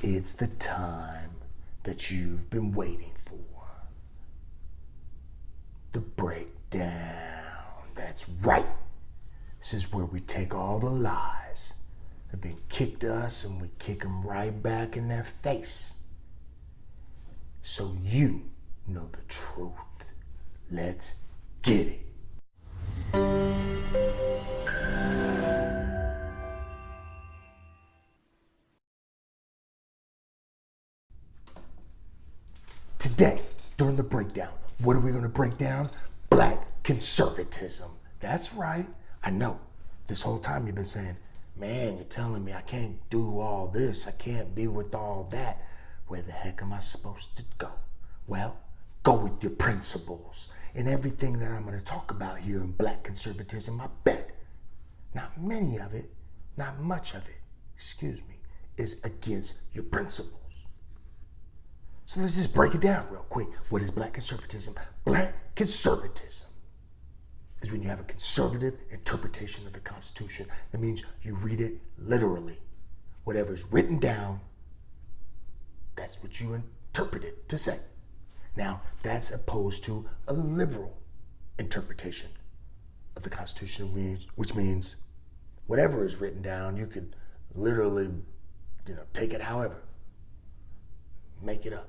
It's the time that you've been waiting for. The breakdown. That's right. This is where we take all the lies that have been kicked to us and we kick them right back in their face. So you know the truth. Let's get it. Today, during the breakdown, what are we going to break down? Black conservatism. That's right. I know. This whole time you've been saying, man, you're telling me I can't do all this. I can't be with all that. Where the heck am I supposed to go? Well, go with your principles. And everything that I'm going to talk about here in black conservatism, I bet, not many of it, not much of it, is against your principles. So let's just break it down real quick. What is black conservatism? Black conservatism is when you have a conservative interpretation of the Constitution. That means you read it literally. Whatever is written down, that's what you interpret it to say. Now, that's opposed to a liberal interpretation of the Constitution, which means whatever is written down, you could literally, take it however. Make it up.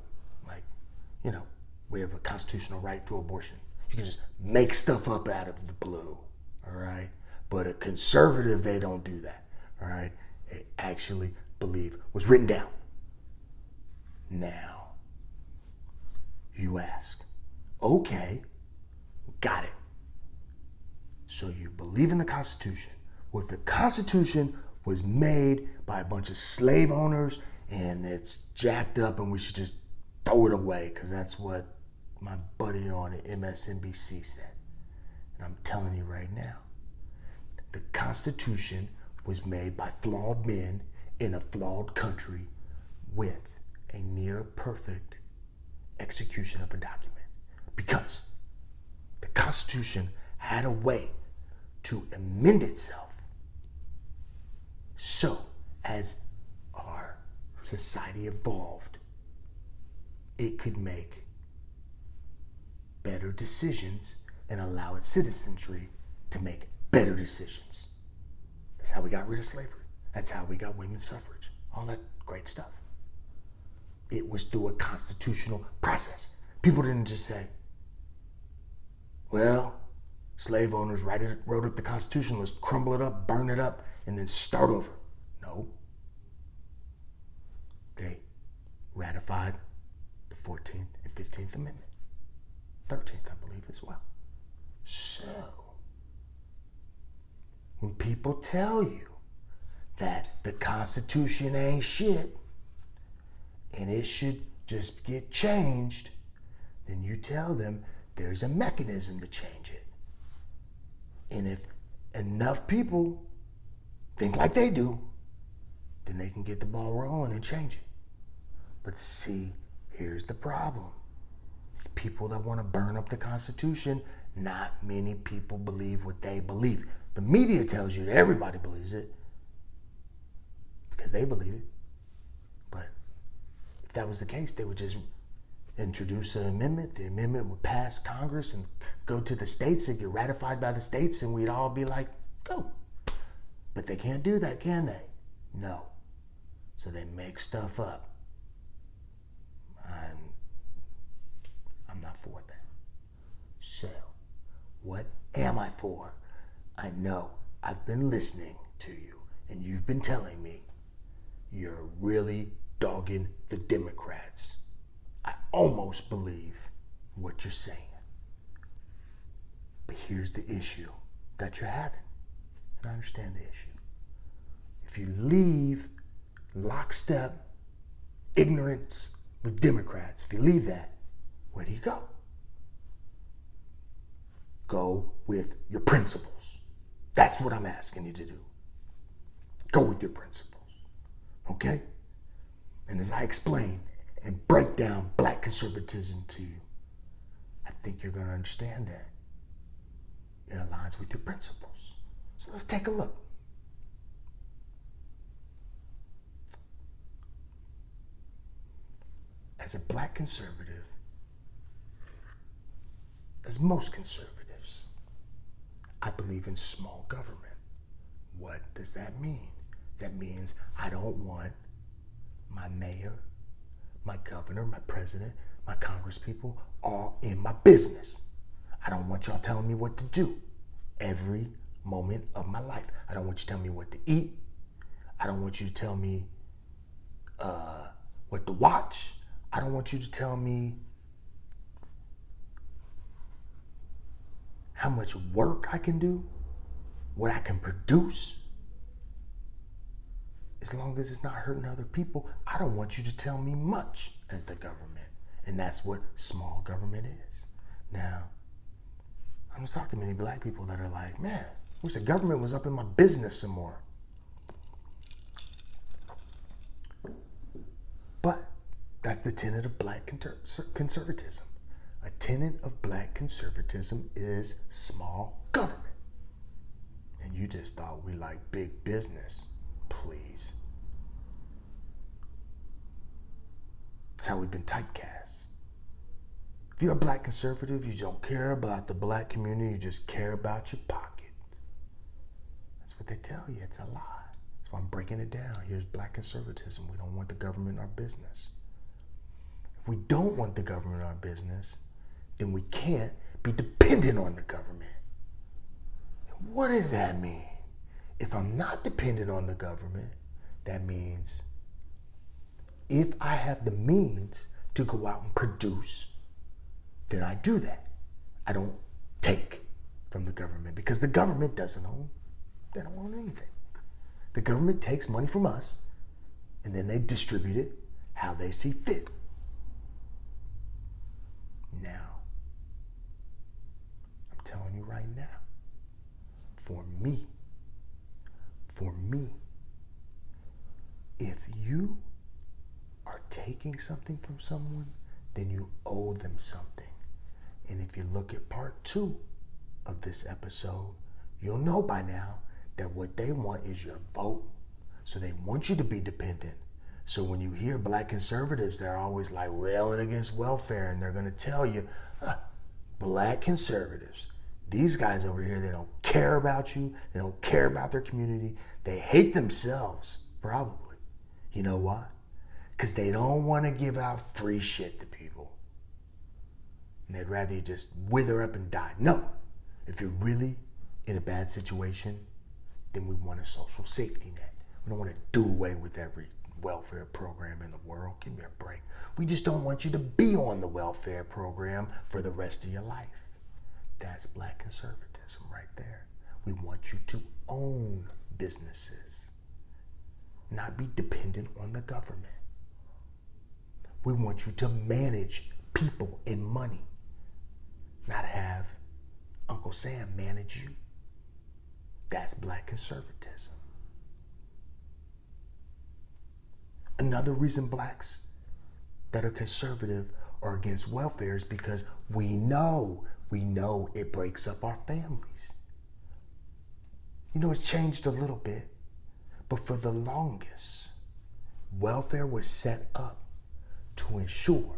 We have a constitutional right to abortion. You can just make stuff up out of the blue, all right? But a conservative, they don't do that, all right? They actually believe what's written down. Now, you ask, okay, got it. So you believe in the Constitution. Well, if the Constitution was made by a bunch of slave owners and it's jacked up and we should just throw it away because that's what my buddy on MSNBC said. And I'm telling you right now, the Constitution was made by flawed men in a flawed country with a near perfect execution of a document. Because the Constitution had a way to amend itself so as our society evolved, it could make better decisions and allow its citizenry to make better decisions. That's how we got rid of slavery. That's how we got women's suffrage. All that great stuff. It was through a constitutional process. People didn't just say, well, slave owners wrote up the Constitution, let's crumble it up, burn it up, and then start over. No. They ratified the 14th and 15th Amendment. 13th, I believe, as well. So, when people tell you that the Constitution ain't shit and it should just get changed, then you tell them there's a mechanism to change it. And if enough people think like they do, then they can get the ball rolling and change it. But see, here's the problem. These people that want to burn up the Constitution, not many people believe what they believe. The media tells you that everybody believes it because they believe it. But if that was the case, they would just introduce an amendment. The amendment would pass Congress and go to the states and get ratified by the states, and we'd all be like, go. But they can't do that, can they? No. So they make stuff up. I'm not for that. So, what am I for? I know I've been listening to you, and you've been telling me you're really dogging the Democrats. I almost believe what you're saying. But here's the issue that you're having. And I understand the issue. If you leave lockstep ignorance with Democrats, if you leave that, where do you go? Go with your principles. That's what I'm asking you to do. Go with your principles. Okay? And as I explain and break down black conservatism to you, I think you're going to understand that it aligns with your principles. So let's take a look. as a black conservative, as most conservatives, I believe in small government. What does that mean? That means I don't want my mayor, my governor, my president, my congresspeople all in my business. I don't want y'all telling me what to do every moment of my life. I don't want you telling me what to eat. I don't want you to tell me what to watch. I don't want you to tell me how much work I can do, what I can produce. As long as it's not hurting other people, I don't want you to tell me much as the government. And that's what small government is. Now, I don't talk to many black people that are like, man, I wish the government was up in my business some more. But that's the tenet of black conservatism. A tenet of black conservatism is small government. And you just thought we like big business. Please. That's how we've been typecast. If you're a black conservative, you don't care about the black community, you just care about your pocket. That's what they tell you. It's a lie. That's why I'm breaking it down. Here's black conservatism. We don't want the government in our business. If we don't want the government in our business, then we can't be dependent on the government. And what does that mean? If I'm not dependent on the government, that means if I have the means to go out and produce, then I do that. I don't take from the government because the government they don't own anything. The government takes money from us and then they distribute it how they see fit. Now, I'm telling you right now, for me, if you are taking something from someone, then you owe them something. And if you look at part 2 of this episode, you'll know by now that what they want is your vote. So they want you to be dependent. So when you hear black conservatives, they're always like railing against welfare, and they're going to tell you, black conservatives, these guys over here, they don't care about you. They don't care about their community. They hate themselves, probably. You know why? Because they don't want to give out free shit to people. And they'd rather you just wither up and die. No. If you're really in a bad situation, then we want a social safety net. We don't want to do away with every welfare program in the world. Give me a break. We just don't want you to be on the welfare program for the rest of your life. That's black conservatism right there. We want you to own businesses, not be dependent on the government. We want you to manage people and money, not have Uncle Sam manage you. That's black conservatism. Another reason blacks that are conservative are against welfare is because we know it breaks up our families. You know, it's changed a little bit, but for the longest, welfare was set up to ensure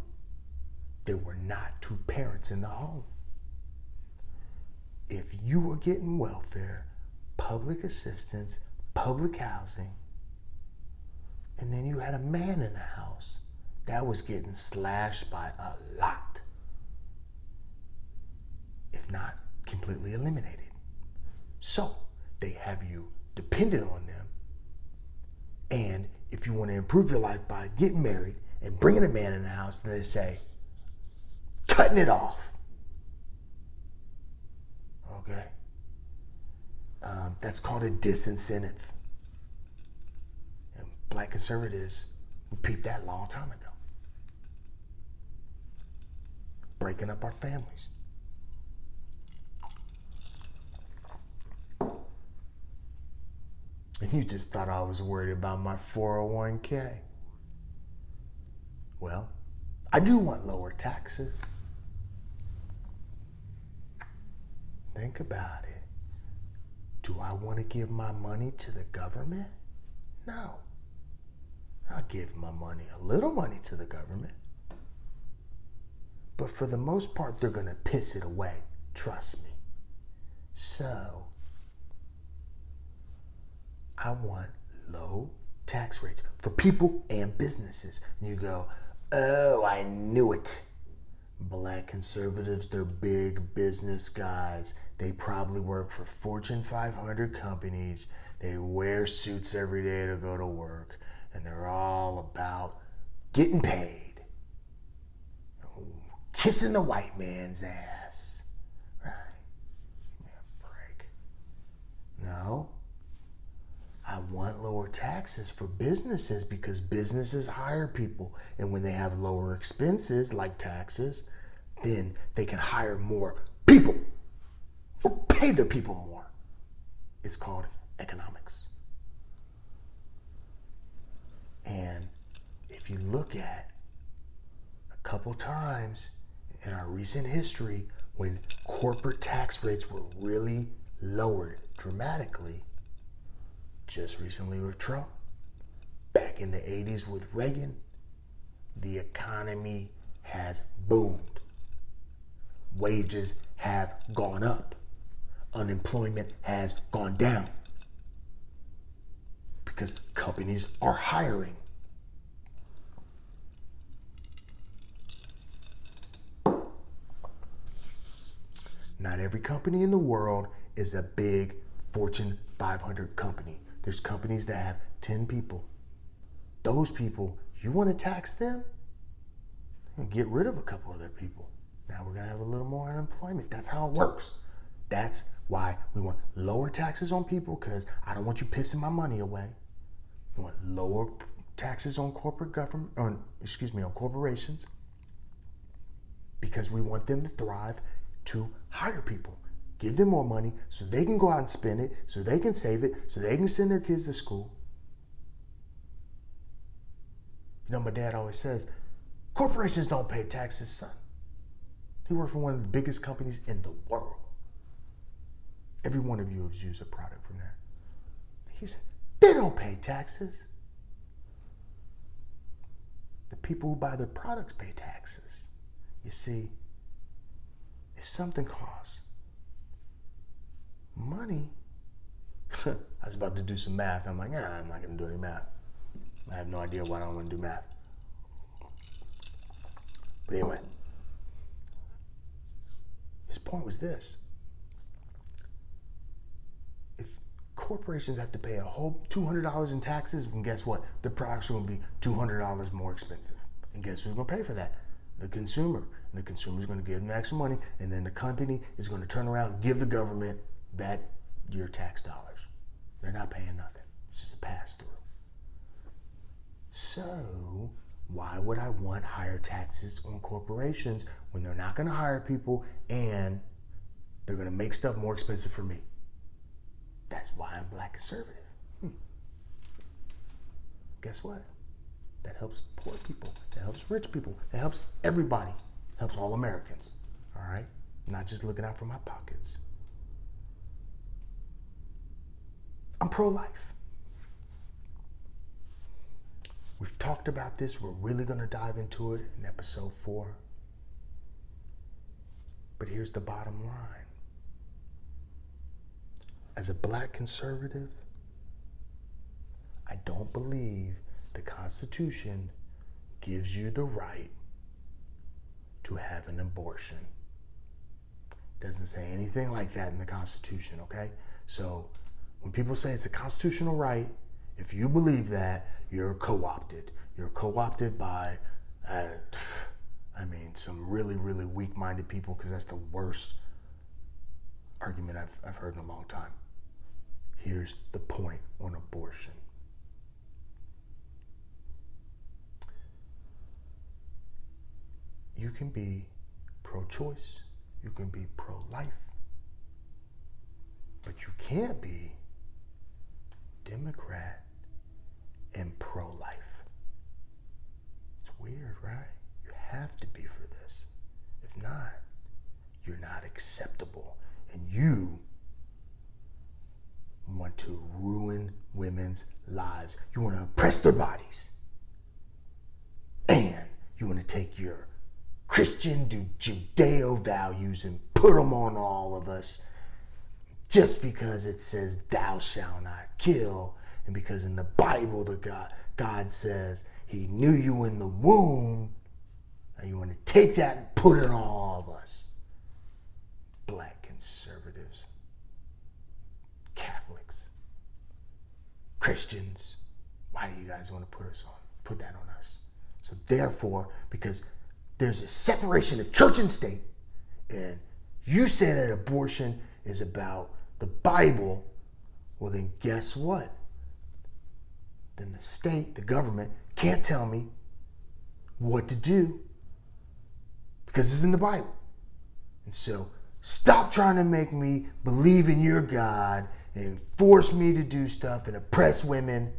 there were not 2 parents in the home. If you were getting welfare, public assistance, public housing, and then you had a man in the house, that was getting slashed by a lot, if not completely eliminated. So they have you dependent on them. And if you want to improve your life by getting married and bringing a man in the house, then they say, cutting it off. Okay? That's called a disincentive. And black conservatives, we peeped that a long time ago. Breaking up our families. And you just thought I was worried about my 401k. Well, I do want lower taxes. Think about it. Do I want to give my money to the government? No. I'll give my money, a little money to the government. But for the most part, they're going to piss it away. Trust me. So, I want low tax rates for people and businesses. And you go, oh, I knew it. Black conservatives, they're big business guys. They probably work for Fortune 500 companies. They wear suits every day to go to work. And they're all about getting paid. Kissing the white man's ass. Right? Give me a break. No. I want lower taxes for businesses because businesses hire people. And when they have lower expenses, like taxes, then they can hire more people or pay their people more. It's called economics. And if you look at a couple times in our recent history when corporate tax rates were really lowered dramatically, just recently with Trump, back in the 80s with Reagan, the economy has boomed. Wages have gone up. Unemployment has gone down because companies are hiring. Not every company in the world is a big Fortune 500 company. There's companies that have 10 people. Those people, you want to tax them? And get rid of a couple of their people. Now we're going to have a little more unemployment. That's how it works. That's why we want lower taxes on people, because I don't want you pissing my money away. We want lower taxes on on corporations, because we want them to thrive, to hire people. Give them more money so they can go out and spend it, so they can save it, so they can send their kids to school. You know, my dad always says, corporations don't pay taxes, son. He worked for one of the biggest companies in the world. Every one of you has used a product from there. He said, they don't pay taxes. The people who buy their products pay taxes. You see, if something costs money, I was about to do some math. I'm like, I'm not going to do any math. I have no idea why I don't want to do math. But anyway, his point was this. If corporations have to pay a whole $200 in taxes, and guess what? The products are going to be $200 more expensive. And guess who's going to pay for that? The consumer. And the consumer is going to give them extra money, and then the company is going to turn around and give the government that your tax dollars. They're not paying nothing. It's just a pass-through. So why would I want higher taxes on corporations when they're not going to hire people and they're going to make stuff more expensive for me? That's why I'm black conservative. Guess what? That helps poor people. That helps rich people. That helps everybody. Helps all Americans. All right? Not just looking out for my pockets. I'm pro-life. We've talked about this. We're really going to dive into it in episode 4. But here's the bottom line. As a black conservative, I don't believe the Constitution gives you the right to have an abortion. It doesn't say anything like that in the Constitution, okay? So when people say it's a constitutional right, if you believe that, you're co-opted. You're co-opted by, some really, really weak-minded people, because that's the worst argument I've heard in a long time. Here's the point on abortion. You can be pro-choice, you can be pro-life, but you can't be Democrat and pro-life. It's weird, right? You have to be for this. If not, you're not acceptable. And you want to ruin women's lives. You want to oppress their bodies. And you want to take your Christian Judeo values and put them on all of us just because it says thou shalt not kill, and because in the Bible God says he knew you in the womb, and you want to take that and put it on all of us. Black conservatives, Catholics, Christians, why do you guys want to put that on us? So therefore, because there's a separation of church and state, and you say that abortion is about the Bible, well then guess what? Then the state, the government, can't tell me what to do because it's in the Bible. And so stop trying to make me believe in your God and force me to do stuff and oppress women,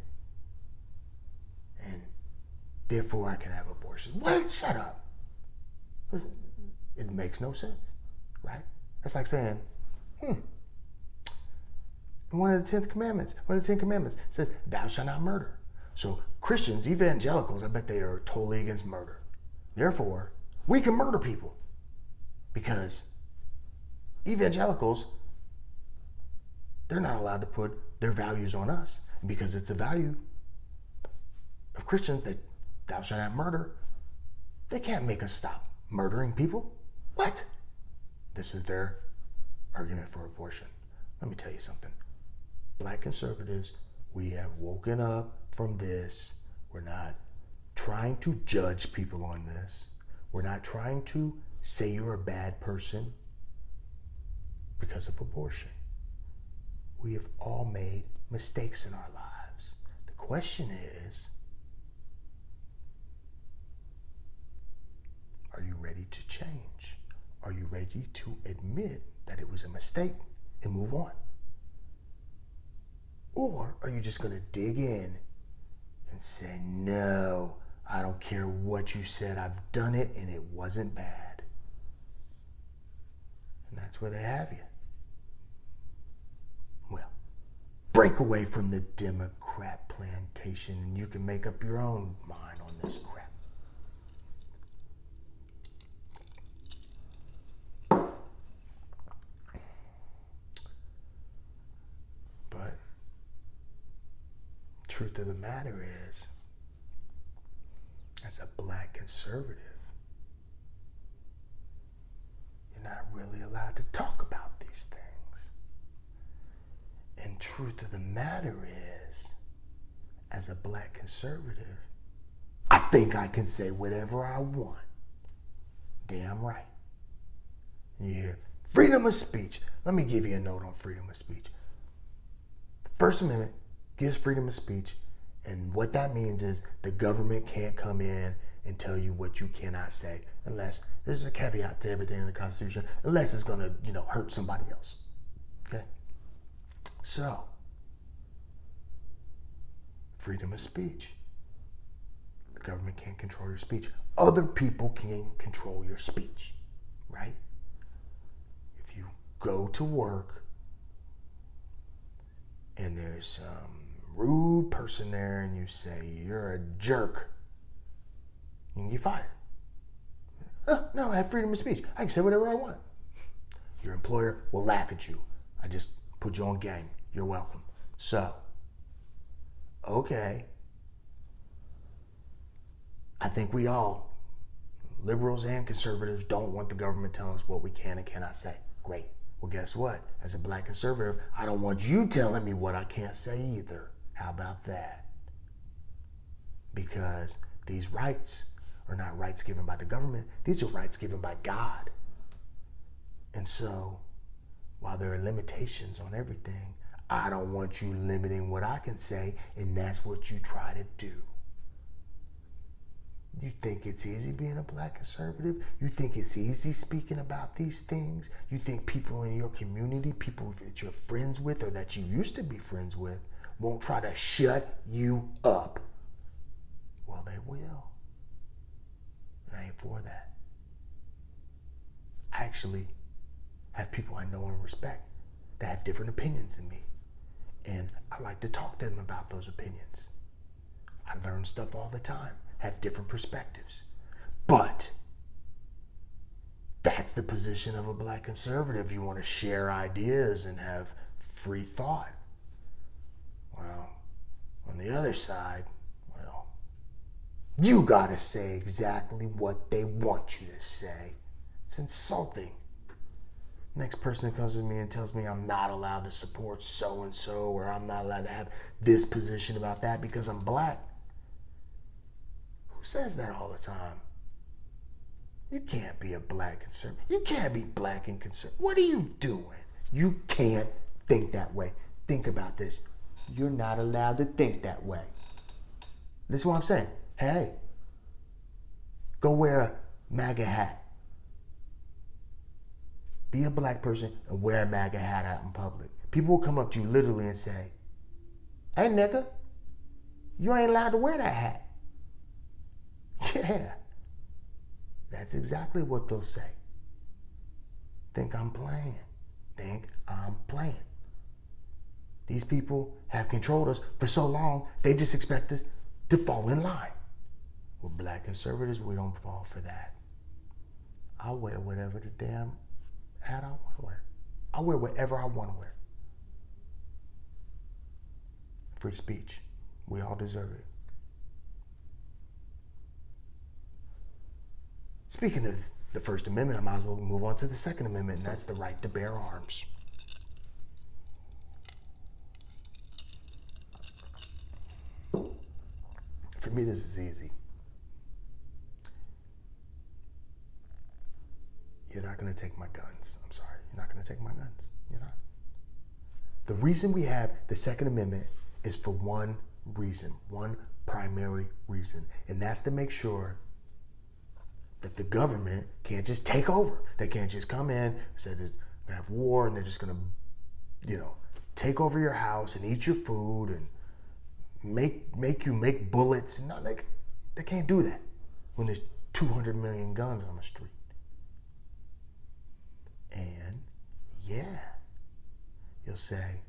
and therefore I can have abortions. What? Shut up. Listen, it makes no sense, right? That's like saying, one of the 10 commandments says, thou shalt not murder. So Christians, evangelicals, I bet they are totally against murder. Therefore, we can murder people because evangelicals, they're not allowed to put their values on us. And because it's the value of Christians that thou shalt not murder, they can't make us stop murdering people. What? This is their argument for abortion. Let me tell you something. Black conservatives, we have woken up from this. We're not trying to judge people on this. We're not trying to say you're a bad person because of abortion. We have all made mistakes in our lives. The question is, are you ready to change? Are you ready to admit that it was a mistake and move on? Or are you just going to dig in and say, no, I don't care what you said, I've done it and it wasn't bad? And that's where they have you. Well, break away from the Democrat plantation and you can make up your own mind on this crap. Truth of the matter is, as a black conservative, you're not really allowed to talk about these things. And truth of the matter is, as a black conservative, I think I can say whatever I want. Damn right. You hear freedom of speech. Let me give you a note on freedom of speech. The First Amendment gives freedom of speech, and what that means is the government can't come in and tell you what you cannot say unless there's a caveat to everything in the Constitution, unless it's going to, hurt somebody else. Okay? So, freedom of speech. The government can't control your speech. Other people can control your speech, right? If you go to work and there's some rude person there and you say, you're a jerk, you can get fired. Oh, no, I have freedom of speech. I can say whatever I want. Your employer will laugh at you. I just put you on game. You're welcome. So, okay. I think we all, liberals and conservatives, don't want the government telling us what we can and cannot say. Great. Well, guess what? As a black conservative, I don't want you telling me what I can't say either. How about that? Because these rights are not rights given by the government. These are rights given by God. And so, while there are limitations on everything, I don't want you limiting what I can say, and that's what you try to do. You think it's easy being a black conservative? You think it's easy speaking about these things? You think people in your community, people that you're friends with or that you used to be friends with, won't try to shut you up? Well, they will. And I ain't for that. I actually have people I know and respect that have different opinions than me. And I like to talk to them about those opinions. I learn stuff all the time, have different perspectives. But that's the position of a black conservative. You want to share ideas and have free thought. Well, on the other side, well, you got to say exactly what they want you to say. It's insulting. Next person that comes to me and tells me I'm not allowed to support so-and-so, or I'm not allowed to have this position about that because I'm black. Who says that all the time? You can't be a black conservative. You can't be black and conservative. What are you doing? You can't think that way. Think about this. You're not allowed to think that way. This is what I'm saying. Hey, go wear a MAGA hat. Be a black person and wear a MAGA hat out in public. People will come up to you literally and say, hey, nigga, you ain't allowed to wear that hat. Yeah. That's exactly what they'll say. Think I'm playing. Think I'm playing. These people have controlled us for so long, they just expect us to fall in line. We're black conservatives, we don't fall for that. I'll wear whatever the damn hat I want to wear. I'll wear whatever I want to wear. Free speech. We all deserve it. Speaking of the First Amendment, I might as well move on to the Second Amendment, and that's the right to bear arms. For me, this is easy. You're not going to take my guns. I'm sorry. You're not going to take my guns. You're not. The reason we have the Second Amendment is for one reason, one primary reason, and that's to make sure that the government can't just take over. They can't just come in, say they're going to have war, and they're just going to, take over your house and eat your food and make you make bullets. No, they can't do that when there's 200 million guns on the street. And yeah, you'll say,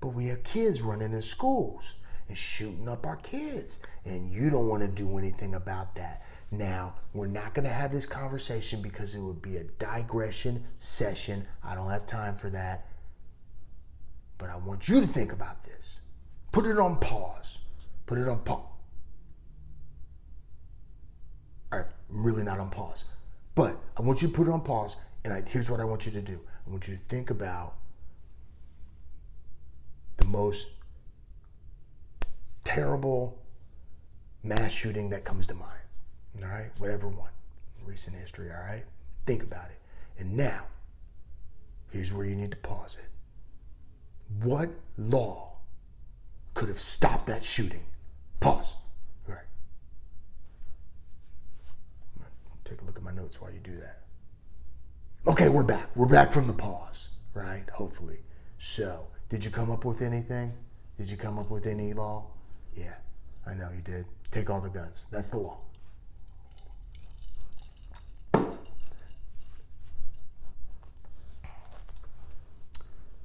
but we have kids running in schools and shooting up our kids, and you don't want to do anything about that. Now, we're not going to have this conversation because it would be a digression session. I don't have time for that. But I want you to think about this. Put it on pause. Put it on pause. All right, I'm really not on pause. But I want you to put it on pause, and here's what I want you to do. I want you to think about the most terrible mass shooting that comes to mind. All right, whatever one, recent history, all right? Think about it. And now, here's where you need to pause it. What law could have stopped that shooting? Pause. All right. I'm gonna take a look at my notes while you do that. Okay, we're back. We're back from the pause, right? Hopefully. So, did you come up with anything? Did you come up with any law? Yeah, I know you did. Take all the guns. That's the law.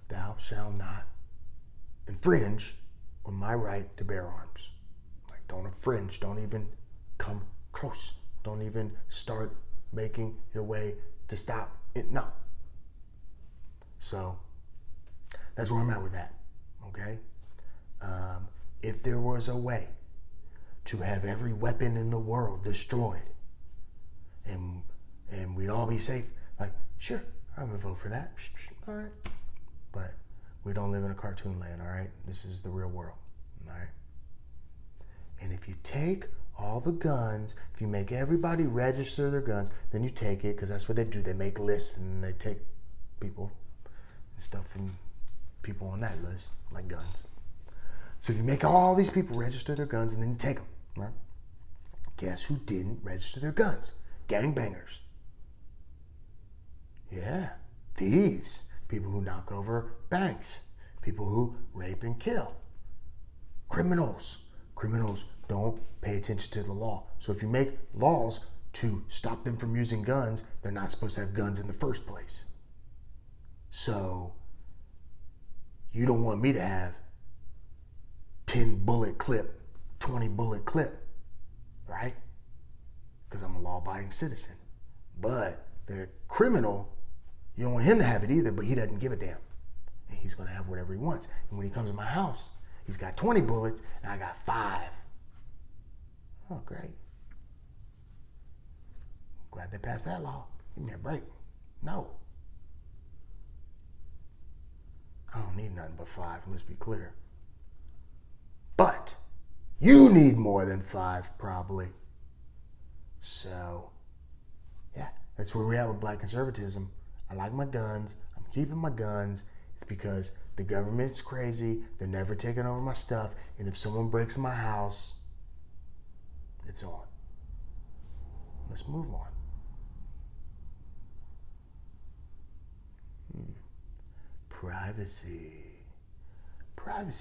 Thou shalt not infringe on my right to bear arms. Like, don't infringe. Don't even come close. Don't even start making your way to stop it. No. So, that's where I'm at with that. Okay? If there was a way to have every weapon in the world destroyed and we'd all be safe, like, sure, I'm gonna vote for that. All right. But we don't live in a cartoon land, all right? This is the real world, all right? And if you take all the guns, if you make everybody register their guns, then you take it, because that's what they do. They make lists and they take people and stuff from people on that list, like guns. So if you make all these people register their guns and then you take them, right? Guess who didn't register their guns? Gangbangers. Yeah, thieves. People who knock over banks. People who rape and kill. Criminals. Criminals don't pay attention to the law. So if you make laws to stop them from using guns, they're not supposed to have guns in the first place. So you don't want me to have 10 bullet clip, 20 bullet clip, right? Because I'm a law-abiding citizen. But The criminal, you don't want him to have it either, but he doesn't give a damn. And he's going to have whatever he wants. And when he comes to my house, he's got 20 bullets and I got 5. Oh, great. Glad they passed that law. Give me a break. No. I don't need nothing but 5, let's be clear. But you need more than 5, probably. So, yeah, that's where we are with black conservatism. I like my guns. I'm keeping my guns. It's because the government's crazy. They're never taking over my stuff. And if someone breaks my house, it's on. Let's move on. Privacy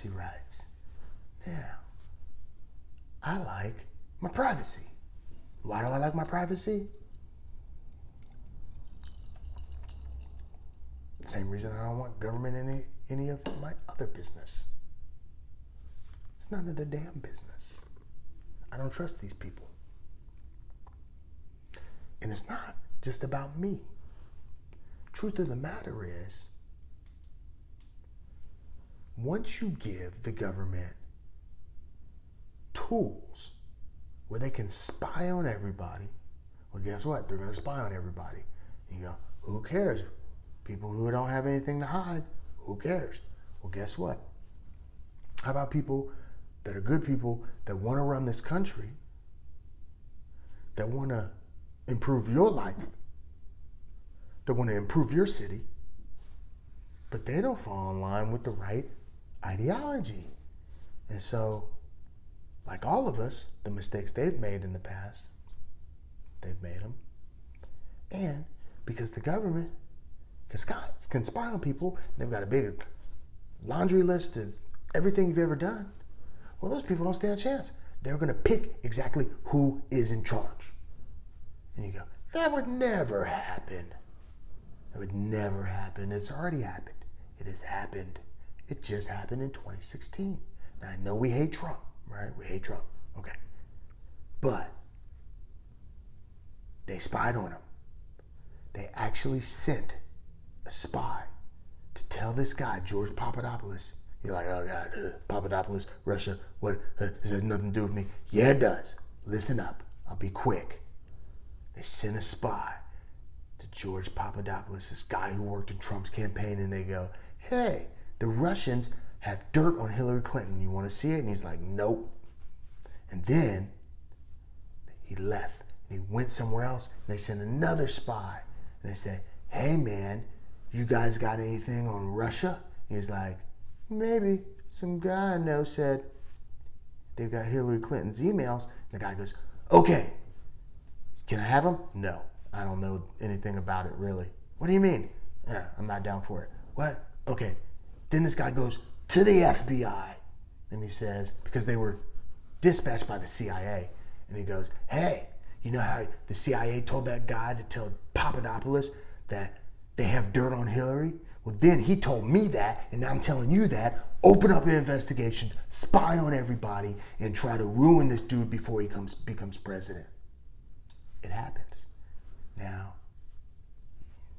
rights. Now, I like my privacy. Why do I like my privacy? Same reason I don't want government in any of my other business. It's none of their damn business. I don't trust these people. And it's not just about me. Truth of the matter is, once you give the government tools where they can spy on everybody, well, guess what? They're going to spy on everybody. You go, who cares? People who don't have anything to hide, who cares? Well, guess what? How about people that are good people that want to run this country, that want to improve your life, that want to improve your city, but they don't fall in line with the right ideology. And so, like all of us, the mistakes they've made in the past, they've made them. And because the government can spy on people, they've got a big laundry list of everything you've ever done, well, those people don't stand a chance. They're going to pick exactly who is in charge. And you go, that would never happen. That would never happen. It's already happened. It has happened. It just happened in 2016. Now, I know we hate Trump, right? We hate Trump. Okay. But they spied on him. They actually sent a spy to tell this guy, George Papadopoulos. You're like, oh God, Papadopoulos, Russia, what? This has nothing to do with me. Yeah, it does. Listen up. I'll be quick. They sent a spy to George Papadopoulos, this guy who worked in Trump's campaign, and they go, hey, the Russians have dirt on Hillary Clinton. You want to see it? And he's like, nope. And then he left. And he went somewhere else. And they sent another spy. And they say, hey, man, you guys got anything on Russia? And he's like, maybe. Some guy I know said they've got Hillary Clinton's emails. And the guy goes, okay, can I have them? No, I don't know anything about it, really. What do you mean? Yeah, I'm not down for it. What? Okay. Then this guy goes to the FBI, and he says, because they were dispatched by the CIA, and he goes, hey, you know how the CIA told that guy to tell Papadopoulos that they have dirt on Hillary? Well, then he told me that, and now I'm telling you that. Open up an investigation, spy on everybody, and try to ruin this dude before he becomes president. It happens. Now,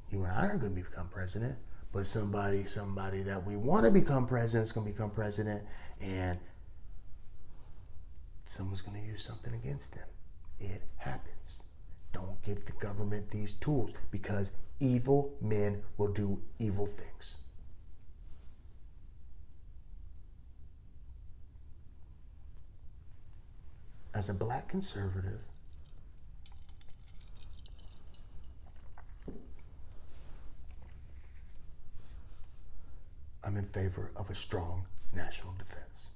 you and I are going to become president, but somebody that we want to become president is going to become president, and someone's going to use something against them. It happens. Don't give the government these tools, because evil men will do evil things. As a black conservative, I'm in favor of a strong national defense.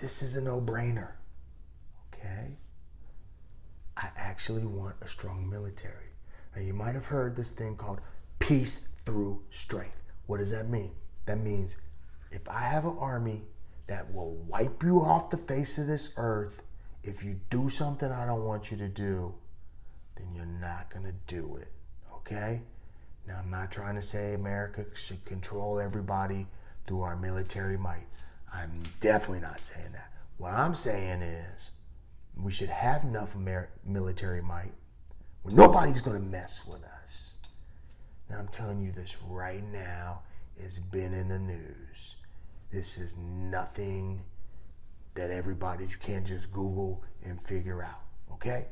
This is a no-brainer, okay? I actually want a strong military. Now, you might have heard this thing called peace through strength. What does that mean? That means if I have an army that will wipe you off the face of this earth, if you do something I don't want you to do, then you're not going to do it, okay? Now, I'm not trying to say America should control everybody through our military might. I'm definitely not saying that. What I'm saying is we should have enough military might where nobody's going to mess with us. Now, I'm telling you this right now. It's been in the news. This is nothing that you can't just Google and figure out, okay?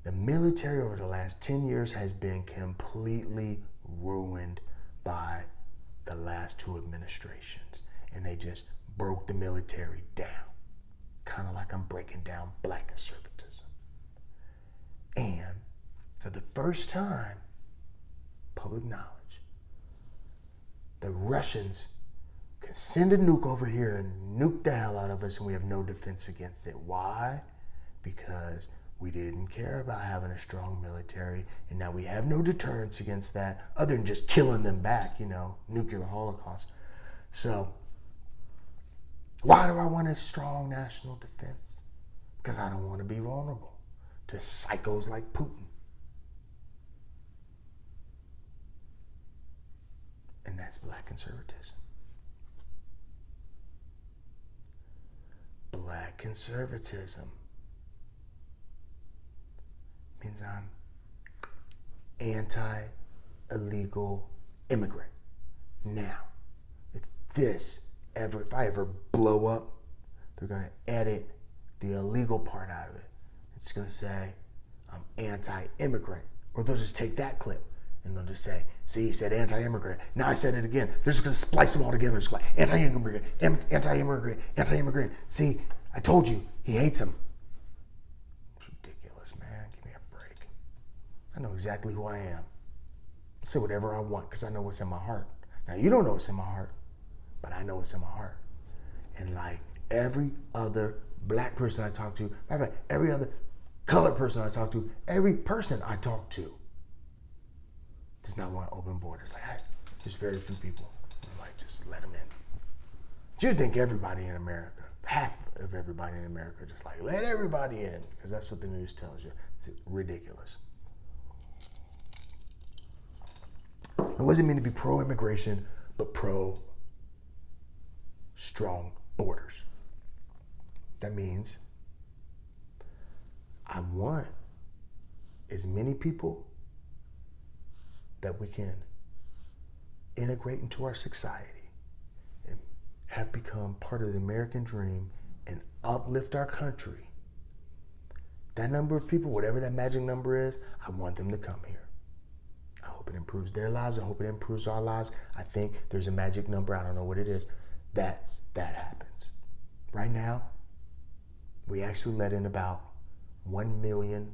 The military over the last 10 years has been completely ruined by the last two administrations. And they just broke the military down. Kind of like I'm breaking down black conservatism. And for the first time, public knowledge, the Russians can send a nuke over here and nuke the hell out of us, and we have no defense against it. Why? Because we didn't care about having a strong military, and now we have no deterrence against that other than just killing them back, nuclear holocaust. So, why do I want a strong national defense? Because I don't want to be vulnerable to psychos like Putin. And that's black conservatism. Black conservatism means I'm anti-illegal immigrant. Now, if I ever blow up, they're going to edit the illegal part out of it. It's going to say I'm anti-immigrant. Or they'll just take that clip and they'll just say, see, he said anti-immigrant. Now I said it again. They're just going to splice them all together. It's like anti-immigrant, anti-immigrant, anti-immigrant. See, I told you, he hates them. It's ridiculous, man. Give me a break. I know exactly who I am. I say whatever I want because I know what's in my heart. Now, you don't know what's in my heart, but I know what's in my heart. And like every other black person I talk to, matter of fact, every other colored person I talk to, every person I talk to does not want open borders. Like, just very few people. Like, just let them in. You'd think everybody in America, half of everybody in America, just like, let everybody in, because that's what the news tells you. It's ridiculous. It wasn't meant to be pro-immigration, but pro-strong borders. That means I want as many people that we can integrate into our society and have become part of the American dream and uplift our country. That number of people, whatever that magic number is, I want them to come here. I hope it improves their lives. I hope it improves our lives. I think there's a magic number, I don't know what it is, that happens. Right now, we actually let in about 1 million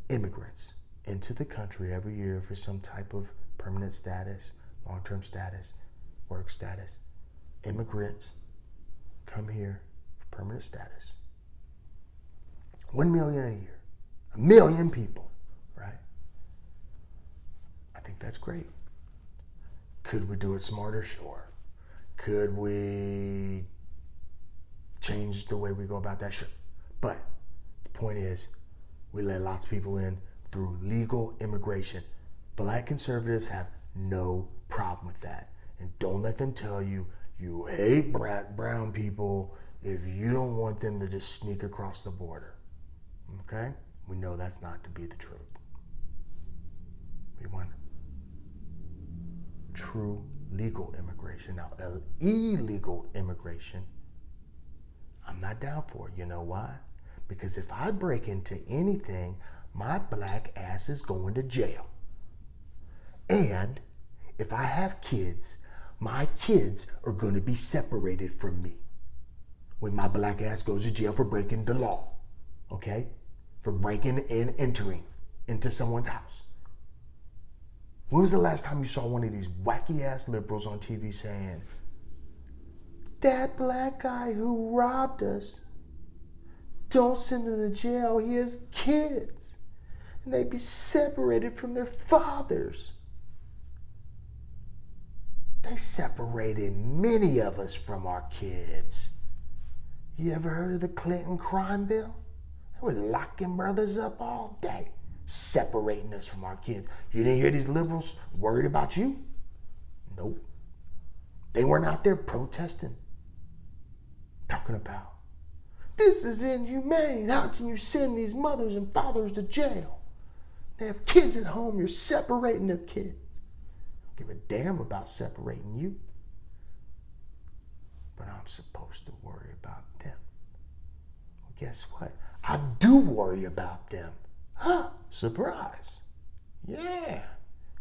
immigrants into the country every year for some type of permanent status, long-term status, work status. Immigrants come here for permanent status. 1 million a year. 1 million people, right? I think that's great. Could we do it smarter? Sure. Could we change the way we go about that? Sure. But the point is, we let lots of people in through legal immigration. Black conservatives have no problem with that. And don't let them tell you you hate brown people if you don't want them to just sneak across the border. Okay? We know that's not to be the truth. We want true legal immigration. Now, illegal immigration, I'm not down for it. You know why? Because if I break into anything, my black ass is going to jail. And if I have kids, my kids are going to be separated from me when my black ass goes to jail for breaking the law, okay? For breaking and entering into someone's house. When was the last time you saw one of these wacky ass liberals on TV saying, that black guy who robbed us, don't send him to jail, he has kids. And they'd be separated from their fathers. They separated many of us from our kids. You ever heard of the Clinton crime bill? They were locking brothers up all day, separating us from our kids. You didn't hear these liberals worried about you? Nope. They weren't out there protesting, talking about, this is inhumane. How can you send these mothers and fathers to jail? They have kids at home. You're separating their kids. I don't give a damn about separating you. But I'm supposed to worry about them. Well, guess what? I do worry about them. Huh? Surprise. Yeah.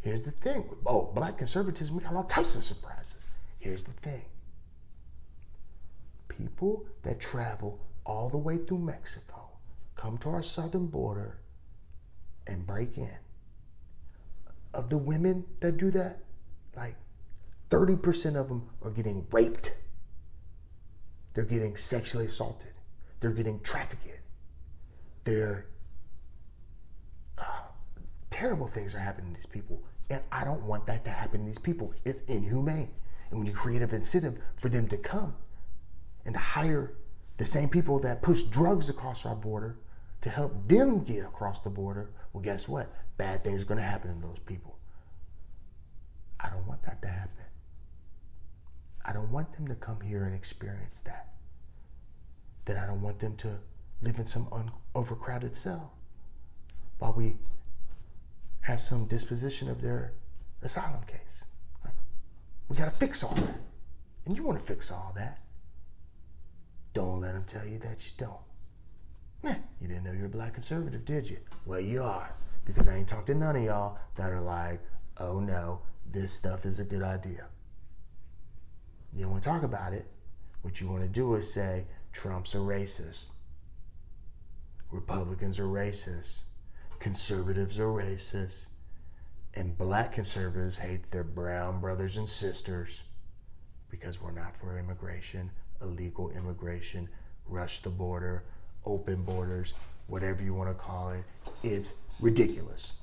Here's the thing. Oh, black conservatism, we got all types of surprises. Here's the thing. People that travel all the way through Mexico, come to our southern border, and break in. Of the women that do that, like 30% of them are getting raped. They're getting sexually assaulted. They're getting trafficked. Terrible things are happening to these people. And I don't want that to happen to these people. It's inhumane. And when you create an incentive for them to come and to hire the same people that push drugs across our border to help them get across the border, well, guess what? Bad things are going to happen to those people. I don't want that to happen. I don't want them to come here and experience that. Then I don't want them to live in some overcrowded cell while we have some disposition of their asylum case. We got to fix all that. And you want to fix all that. Don't let them tell you that you don't. You didn't know you were a black conservative, did you? Well, you are. Because I ain't talked to none of y'all that are like, oh no, this stuff is a good idea. You don't want to talk about it. What you want to do is say, Trump's a racist. Republicans are racist. Conservatives are racist. And black conservatives hate their brown brothers and sisters because we're not for immigration, illegal immigration, rush the border, open borders, whatever you want to call it. It's ridiculous.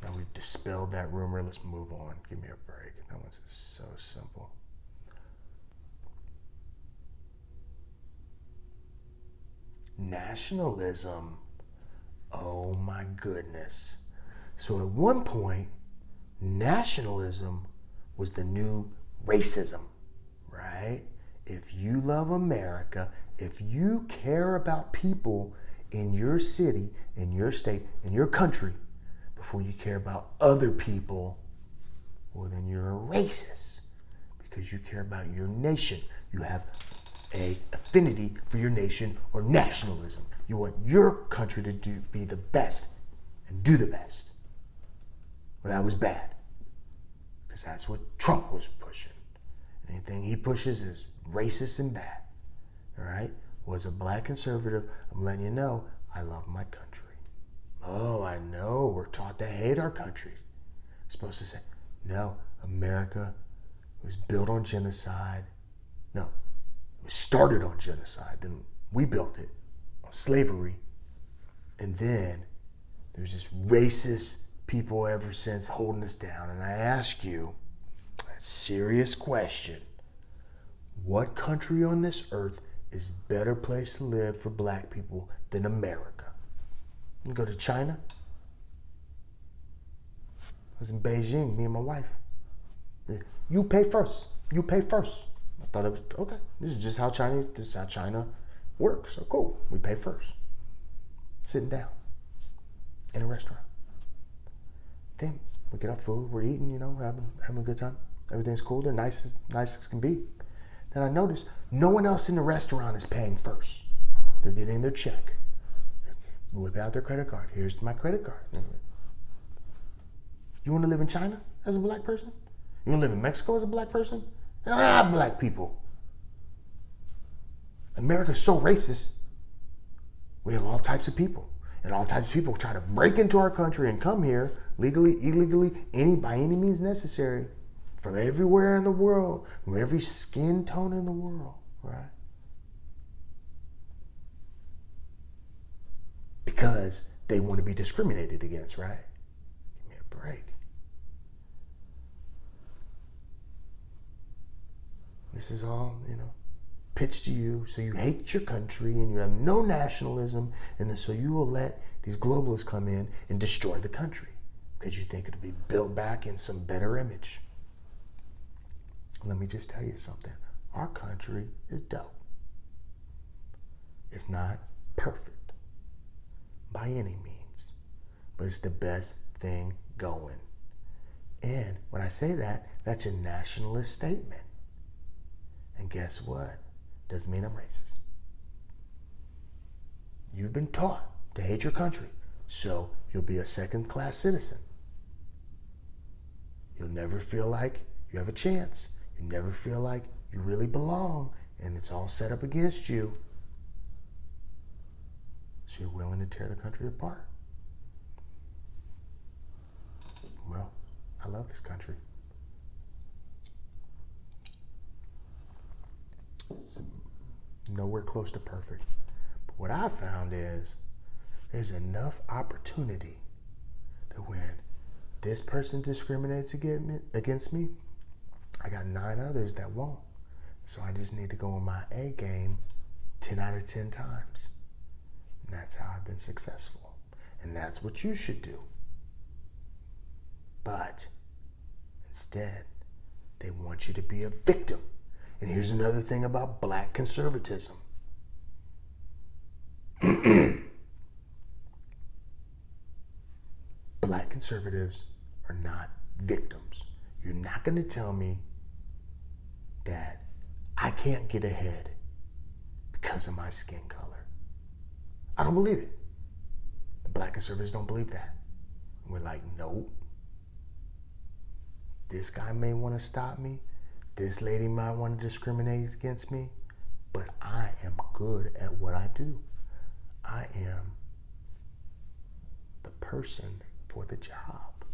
Now we've dispelled that rumor. Let's move on. Give me a break. That one's so simple. Nationalism. Oh my goodness. So at one point, nationalism was the new racism, right? If you love America, if you care about people in your city, in your state, in your country, before you care about other people, well, then you're a racist because you care about your nation. You have an affinity for your nation or nationalism. You want your country to be the best and do the best. Well, that was bad because that's what Trump was pushing. Anything he pushes is racist and bad. All right? Well, as a black conservative, I'm letting you know I love my country. Oh, I know. We're taught to hate our country. We're supposed to say, no, America was built on genocide. No, it was started on genocide. Then we built it on slavery. And then there's this racist people ever since holding us down. And I ask you a serious question. What country on this earth is a better place to live for black people than America? You go to China. I was in Beijing, me and my wife. You pay first. You pay first. I thought it was okay. This is how China works. So cool. We pay first. Sitting down in a restaurant. Then we get our food. We're eating. We're having a good time. Everything's cool. They're nice as can be. Then I noticed no one else in the restaurant is paying first. They're getting their check. Whip out their credit card. Here's my credit card. You want to live in China as a black person? You want to live in Mexico as a black person? Black people. America's so racist. We have all types of people. And all types of people try to break into our country and come here legally, illegally, by any means necessary, from everywhere in the world, from every skin tone in the world, right? Because they want to be discriminated against, right? Give me a break. This is all, pitched to you, so you hate your country and you have no nationalism, and then so you will let these globalists come in and destroy the country because you think it'll be built back in some better image. Let me just tell you something. Our country is dope. It's not perfect by any means, but it's the best thing going. And when I say that, that's a nationalist statement. And guess what? Doesn't mean I'm racist. You've been taught to hate your country, so you'll be a second-class citizen. You'll never feel like you have a chance. You never feel like you really belong, and it's all set up against you. So you're willing to tear the country apart. Well, I love this country. It's nowhere close to perfect. But what I found is there's enough opportunity that when this person discriminates against me, I got 9 others that won't. So I just need to go on my A game 10 out of 10 times. And that's how I've been successful. And that's what you should do. But instead, they want you to be a victim. And here's another thing about black conservatism. Black conservatives are not victims. You're not going to tell me that I can't get ahead because of my skin color. I don't believe it. The black conservatives don't believe that. And we're like, nope. This guy may want to stop me. This lady might want to discriminate against me. But I am good at what I do. I am the person for the job.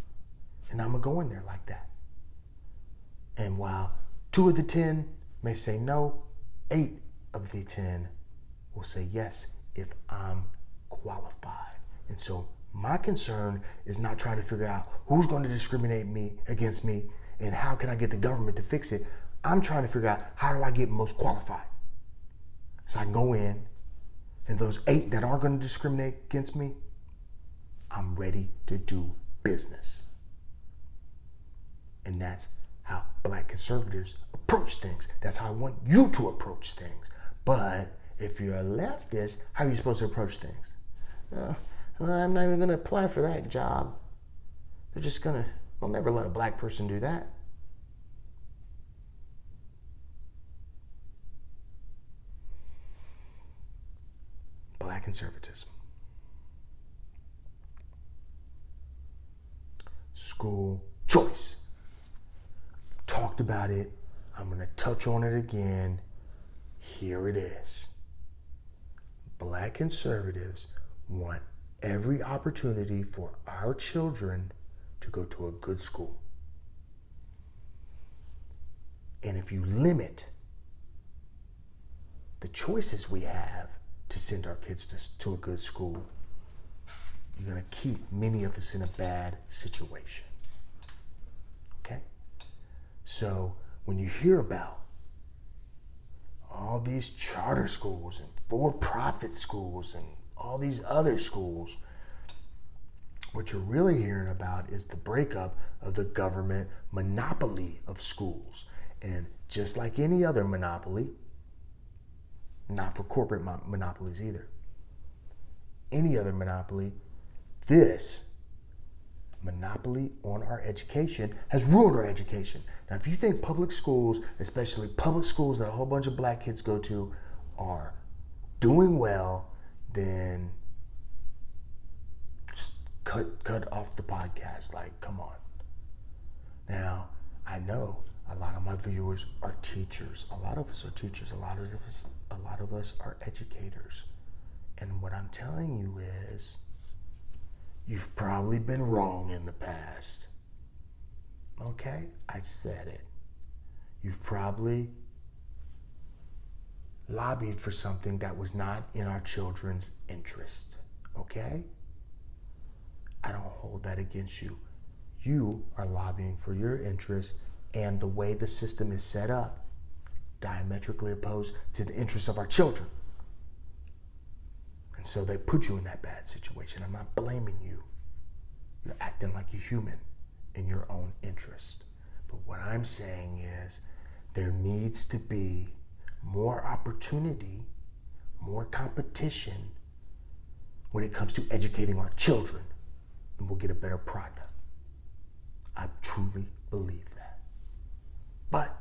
And I'm going to go in there like that. And while 2 of the 10 may say no, 8 of the 10 will say yes if I'm qualified. And so my concern is not trying to figure out who's going to discriminate against me and how can I get the government to fix it. I'm trying to figure out how do I get most qualified. So I can go in, and those 8 that aren't going to discriminate against me, I'm ready to do business. And that's how black conservatives approach things. That's how I want you to approach things. But if you're a leftist, how are you supposed to approach things? I'm not even going to apply for that job. They'll never let a black person do that. Black conservatism. School choice. Talked about it. I'm going to touch on it again. Here it is. Black conservatives want every opportunity for our children to go to a good school. And if you limit the choices we have to send our kids to a good school, you're going to keep many of us in a bad situation. Okay? So when you hear about all these charter schools and for-profit schools and all these other schools, what you're really hearing about is the breakup of the government monopoly of schools. And just like any other monopoly, not for corporate monopolies either, any other monopoly, this monopoly on our education has ruined our education. Now, if you think public schools, especially public schools that a whole bunch of black kids go to, are doing well, then just cut off the podcast. Like, come on. Now, I know a lot of my viewers are teachers. A lot of us are teachers. A lot of us are educators. And what I'm telling you is, you've probably been wrong in the past. Okay? I said it. You've probably lobbied for something that was not in our children's interest. Okay? I don't hold that against you. You are lobbying for your interests, and the way the system is set up, diametrically opposed to the interests of our children. And so they put you in that bad situation. I'm not blaming you. You're acting like a human in your own interest. But what I'm saying is there needs to be more opportunity, more competition when it comes to educating our children. and we'll get a better product. I truly believe that. But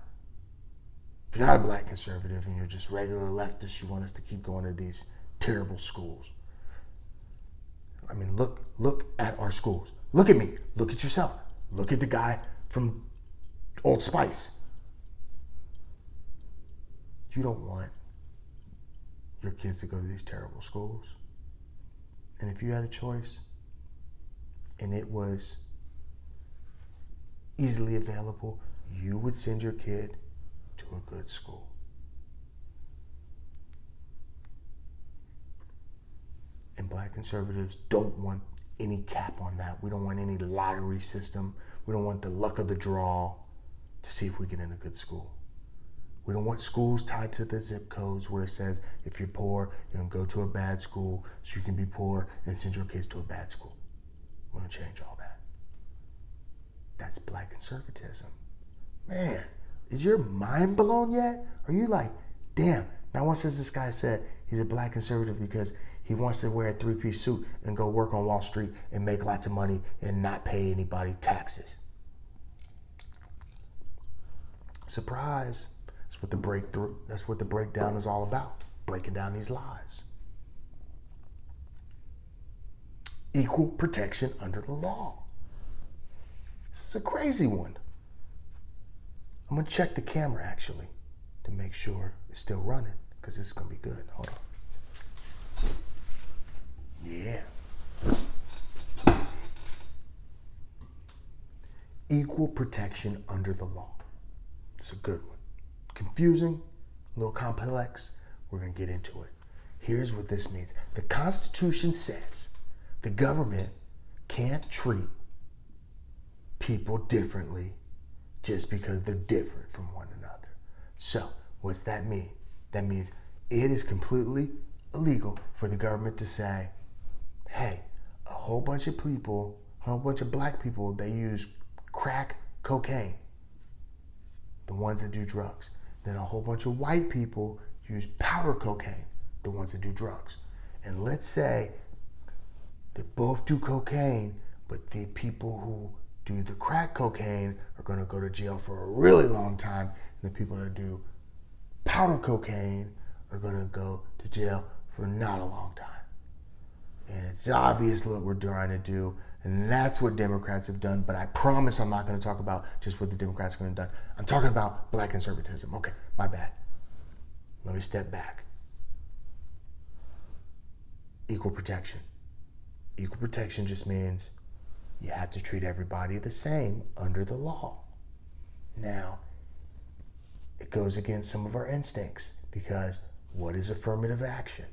if you're not a black conservative and you're just regular leftist, you want us to keep going to these terrible schools. I mean, look at our schools. Look at me. Look at yourself. Look at the guy from Old Spice. You don't want your kids to go to these terrible schools. And if you had a choice and it was easily available, you would send your kid to a good school. And black conservatives don't want any cap on that. We don't want any lottery system. We don't want the luck of the draw to see if we get in a good school. We don't want schools tied to the zip codes where it says if you're poor, you can go to a bad school so you can be poor and send your kids to a bad school. We're going to change all that. That's black conservatism. Man, is your mind blown yet? Are you like, damn, now once this guy said he's a black conservative because he wants to wear a three-piece suit and go work on Wall Street and make lots of money and not pay anybody taxes. Surprise. That's what the breakthrough, that's what the breakdown is all about. Breaking down these lies. Equal protection under the law. This is a crazy one. I'm going to check the camera actually to make sure it's still running because this is going to be good. Hold on. Yeah. Equal protection under the law. It's a good one. Confusing, a little complex. We're going to get into it. Here's what this means. The Constitution says the government can't treat people differently just because they're different from one another. So, what's that mean? That means it is completely illegal for the government to say, hey, a whole bunch of people, a whole bunch of black people, they use crack cocaine, the ones that do drugs. Then a whole bunch of white people use powder cocaine, the ones that do drugs. And let's say they both do cocaine, but the people who do the crack cocaine are going to go to jail for a really long time, and the people that do powder cocaine are going to go to jail for not a long time. And it's obvious what we're trying to do, and that's what Democrats have done, but I promise I'm not going to talk about just what the Democrats are going to do. I'm talking about black conservatism. Okay, my bad. Let me step back. Equal protection. Equal protection just means you have to treat everybody the same under the law. Now, it goes against some of our instincts because what is affirmative action?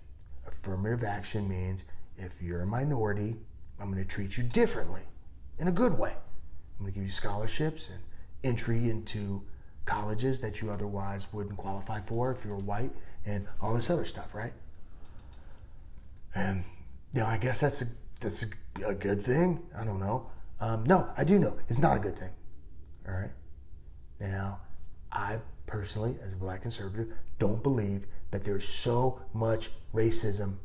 Affirmative action means if you're a minority, I'm going to treat you differently in a good way. I'm going to give you scholarships and entry into colleges that you otherwise wouldn't qualify for if you were white and all this other stuff, right? And, I guess that's a good thing. I don't know. No, I do know. It's not a good thing. All right? Now, I personally, as a black conservative, don't believe that there's so much racism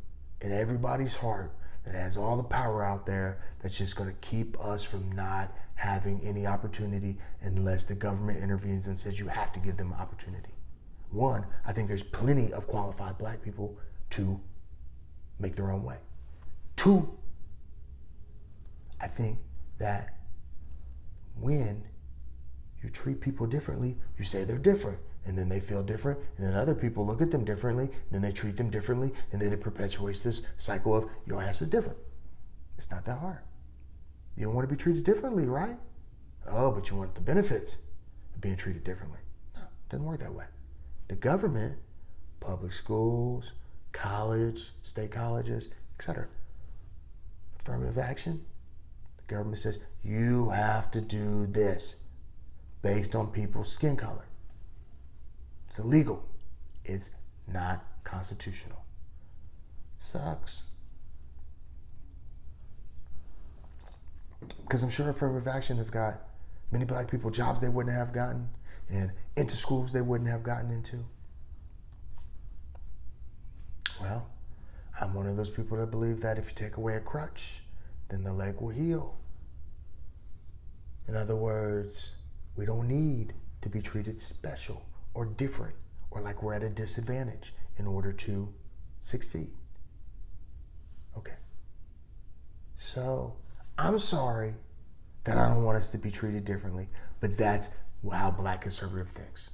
in everybody's heart that has all the power out there that's just going to keep us from not having any opportunity unless the government intervenes and says you have to give them opportunity. One, I think there's plenty of qualified black people to make their own way. Two, I think that when you treat people differently, you say they're different, and then they feel different, and then other people look at them differently, and then they treat them differently, and then it perpetuates this cycle of your ass is different. It's not that hard. You don't want to be treated differently, right? Oh, but you want the benefits of being treated differently. No, it doesn't work that way. The government, public schools, college, state colleges, etc. Affirmative action, the government says you have to do this based on people's skin color. It's illegal. It's not constitutional. Sucks. Because I'm sure affirmative action have got many black people jobs they wouldn't have gotten and into schools they wouldn't have gotten into. Well, I'm one of those people that believe that if you take away a crutch, then the leg will heal. In other words, we don't need to be treated special or different or like we're at a disadvantage in order to succeed. Okay. So, I'm sorry that I don't want us to be treated differently, but that's how Black conservative thinks.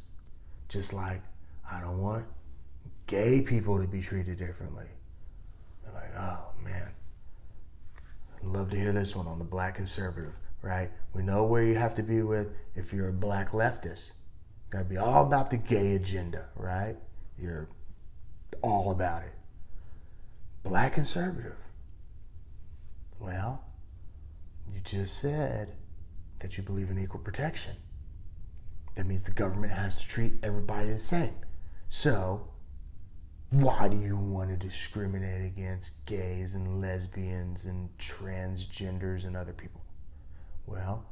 Just like I don't want gay people to be treated differently. They're like, oh man, I'd love to hear this one on the Black conservative, right? We know where you have to be with if you're a Black leftist. You gotta be all about the gay agenda, right? You're all about it. Black conservative. Well, you just said that you believe in equal protection. That means the government has to treat everybody the same. So, why do you want to discriminate against gays and lesbians and transgenders and other people? Well,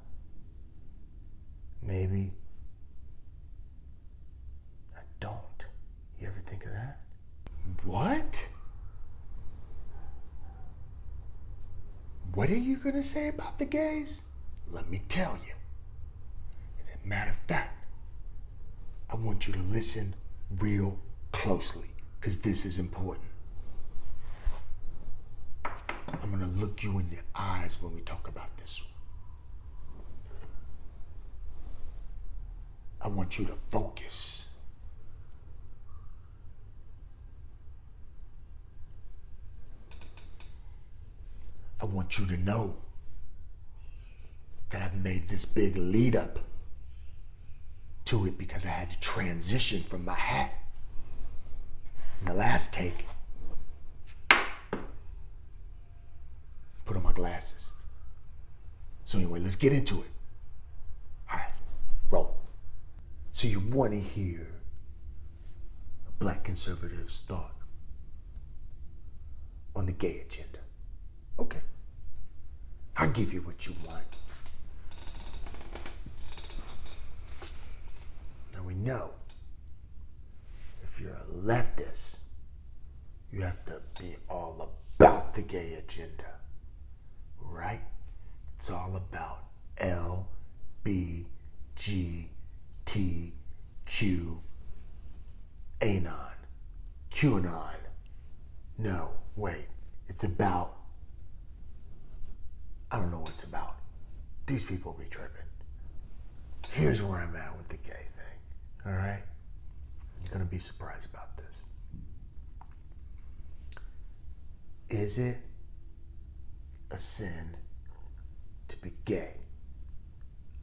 maybe I don't. You ever think of that? What? What are you going to say about the gays? Let me tell you. And as a matter of fact, I want you to listen real closely, because this is important. I'm going to look you in the eyes when we talk about this one. I want you to focus. I want you to know that I've made this big lead up to it because I had to transition from my hat in the last take. Put on my glasses. So anyway, let's get into it. All right, roll. So you want to hear a Black conservative's thought on the gay agenda. Okay, I'll give you what you want. Now we know if you're a leftist, you have to be all about the gay agenda, right? It's all about LBGTQ Anon, QAnon. No, wait, it's about, I don't know what it's about. These people be tripping. Here's where I'm at with the gay thing, all right? You're gonna be surprised about this. Is it a sin to be gay?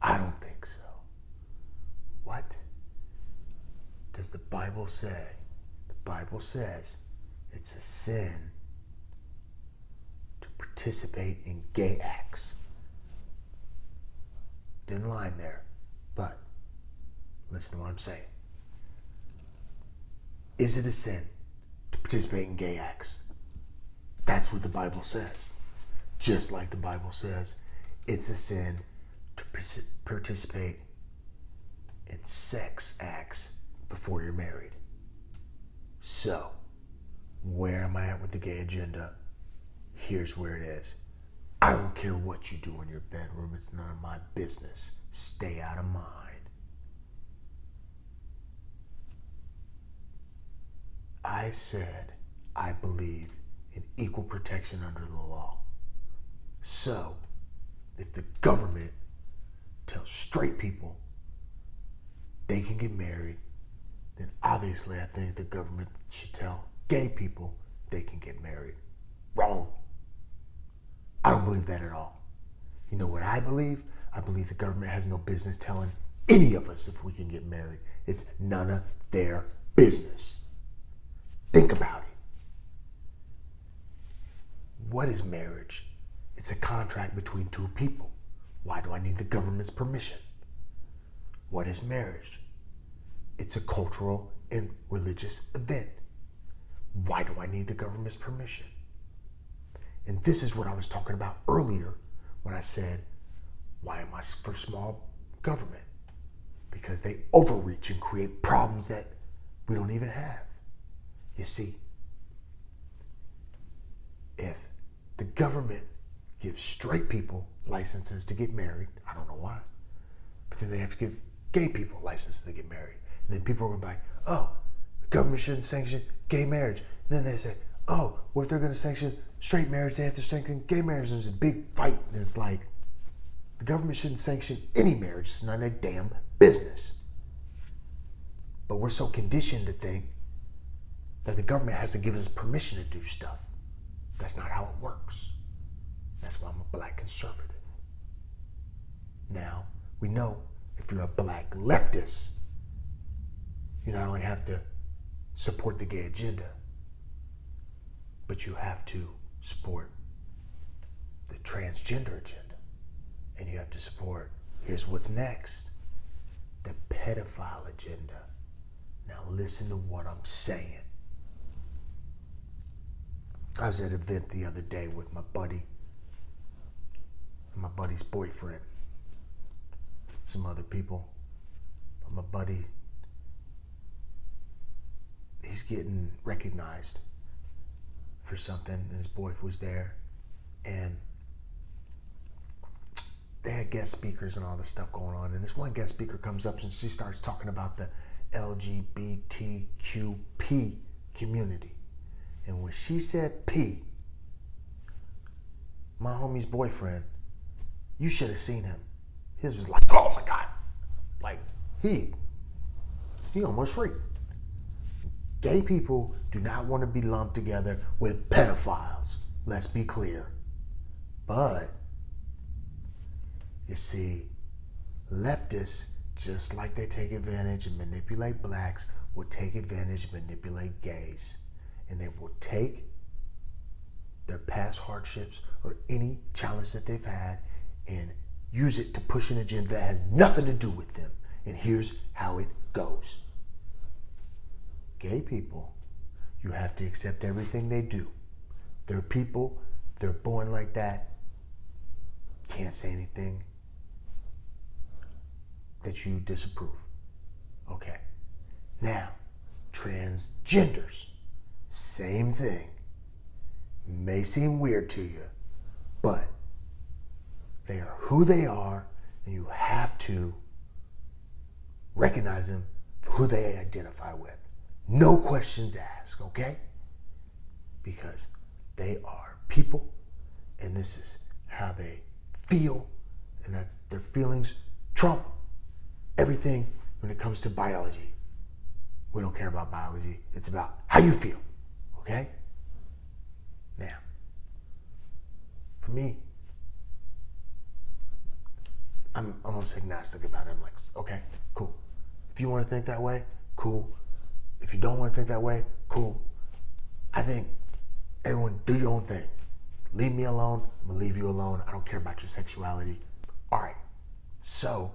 I don't think so. What? Does the Bible say? The Bible says it's a sin to participate in gay acts. Didn't line there, but listen to what I'm saying. Is it a sin to participate in gay acts? That's what the Bible says. Just like the Bible says it's a sin to participate in sex acts before you're married. So, where am I at with the gay agenda? Here's where it is. I don't care what you do in your bedroom. It's none of my business. Stay out of mine. I said I believe in equal protection under the law. So, if the government tells straight people they can get married, then obviously I think the government should tell gay people they can get married. Wrong. I don't believe that at all. You know what I believe? I believe the government has no business telling any of us if we can get married. It's none of their business. Think about it. What is marriage? It's a contract between two people. Why do I need the government's permission? What is marriage? It's a cultural and religious event. Why do I need the government's permission? And this is what I was talking about earlier when I said, why am I for small government? Because they overreach and create problems that we don't even have. You see, if the government give straight people licenses to get married. I don't know why. But then they have to give gay people licenses to get married. And then people are going to be like, oh, the government shouldn't sanction gay marriage. And then they say, oh, well, if they're going to sanction straight marriage, they have to sanction gay marriage. And there's a big fight. And it's like, the government shouldn't sanction any marriage. It's none of their damn business. But we're so conditioned to think that the government has to give us permission to do stuff. That's not how it works. That's why I'm a black conservative. Now, we know if you're a black leftist, you not only have to support the gay agenda, but you have to support the transgender agenda. And you have to support, here's what's next, the pedophile agenda. Now listen to what I'm saying. I was at an event the other day with my buddy and my buddy's boyfriend, some other people. But my buddy, he's getting recognized for something, and his boy was there, and they had guest speakers and all this stuff going on. And this one guest speaker comes up and she starts talking about the LGBTQP community. And when she said P, my homie's boyfriend, you should have seen him. His was like, oh my God. Like, he almost shrieked. Gay people do not want to be lumped together with pedophiles. Let's be clear. But, you see, leftists, just like they take advantage and manipulate blacks, will take advantage and manipulate gays. And they will take their past hardships or any challenge that they've had and use it to push an agenda that has nothing to do with them. And here's how it goes. Gay people, you have to accept everything they do. They're people, they're born like that. Can't say anything that you disapprove. Okay. Now, transgenders. Same thing. May seem weird to you, but they are who they are, and you have to recognize them for who they identify with. No questions asked, okay? Because they are people, and this is how they feel, and that's their feelings trump everything when it comes to biology. We don't care about biology. It's about how you feel. Okay? Now, for me, I'm almost agnostic about it. I'm like, okay, cool. If you want to think that way, cool. If you don't want to think that way, cool. I think everyone do your own thing. Leave me alone. I'm going to leave you alone. I don't care about your sexuality. All right. So,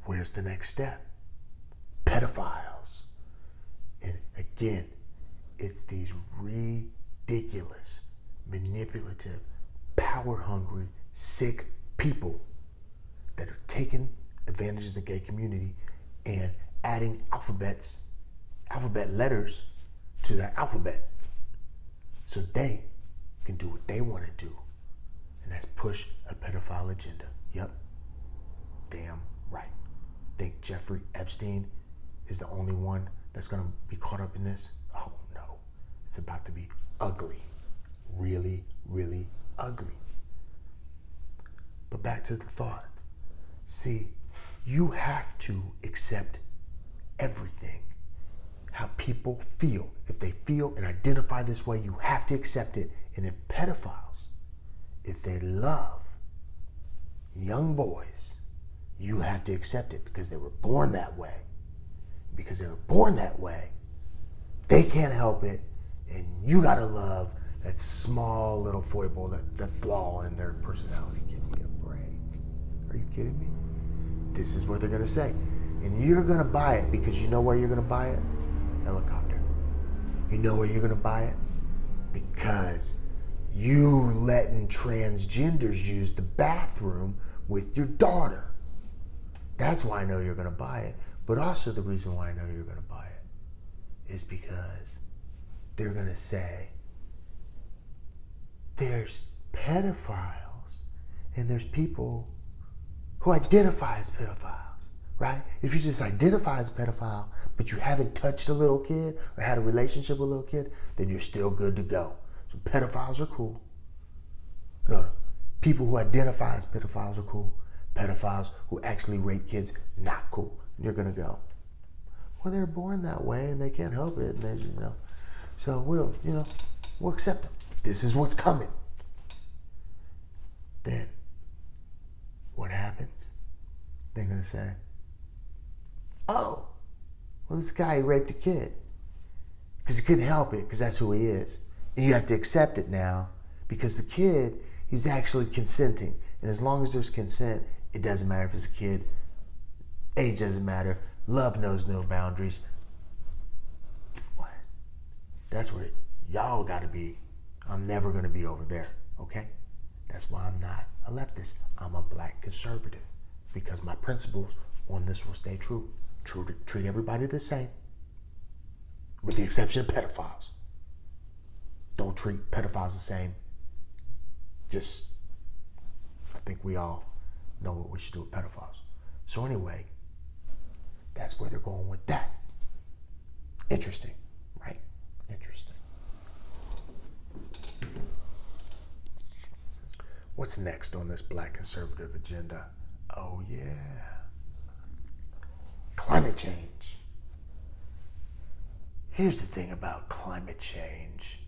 where's the next step? Pedophiles. And again, it's these ridiculous, manipulative, power-hungry, sick people that are taking advantage of the gay community and adding alphabet letters to their alphabet so they can do what they want to do. And that's push a pedophile agenda. Yep. Damn right. Think Jeffrey Epstein is the only one that's going to be caught up in this? Oh no. It's about to be ugly. Really, really ugly. But back to the thought. See, you have to accept everything. How people feel. If they feel and identify this way, you have to accept it. And if pedophiles, if they love young boys, you have to accept it because they were born that way. Because they were born that way, they can't help it, and you gotta love that small little foible, that flaw in their personality. Give me a break. Are you kidding me? This is what they're gonna say. And you're gonna buy it because you know where you're gonna buy it? Helicopter. You know where you're gonna buy it? Because you letting transgenders use the bathroom with your daughter. That's why I know you're gonna buy it. But also the reason why I know you're gonna buy it is because they're gonna say there's pedophiles and there's people who identify as pedophiles, right? If you just identify as a pedophile, but you haven't touched a little kid or had a relationship with a little kid, then you're still good to go. So pedophiles are cool. No. People who identify as pedophiles are cool. Pedophiles who actually rape kids, not cool. And you're gonna go, well, they're born that way and they can't help it. And they, so we'll accept them. This is what's coming. Then, what happens? They're gonna say, oh, well, this guy raped a kid because he couldn't help it because that's who he is. And you have to accept it now because the kid, he's actually consenting. And as long as there's consent, it doesn't matter if it's a kid. Age doesn't matter. Love knows no boundaries. What? That's where y'all gotta be. I'm never gonna be over there, okay? That's why I'm not a leftist. I'm a black conservative because my principles on this will stay true. True to treat everybody the same, with the exception of pedophiles. Don't treat pedophiles the same. I think we all know what we should do with pedophiles. So anyway, that's where they're going with that. Interesting, right? Interesting. What's next on this black conservative agenda? Oh yeah. Climate change. Here's the thing about climate change.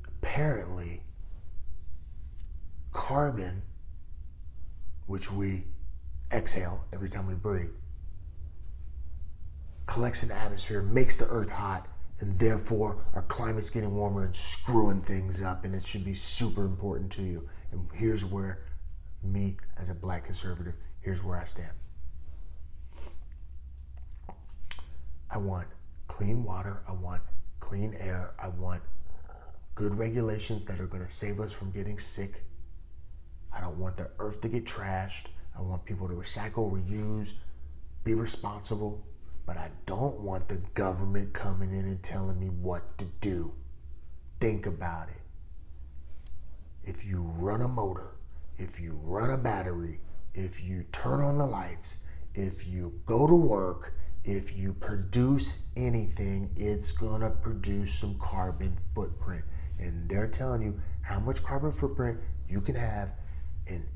Apparently, carbon, which we exhale every time we breathe, collects in the atmosphere, makes the earth hot, and therefore our climate's getting warmer and screwing things up, and it should be super important to you. And here's where me, as a black conservative, here's where I stand. I want clean water, I want clean air, I want good regulations that are going to save us from getting sick. I don't want the earth to get trashed. I want people to recycle, reuse, be responsible. But I don't want the government coming in and telling me what to do. Think about it. If you run a motor, if you run a battery, if you turn on the lights, if you go to work, if you produce anything, it's gonna produce some carbon footprint. And they're telling you how much carbon footprint you can have. And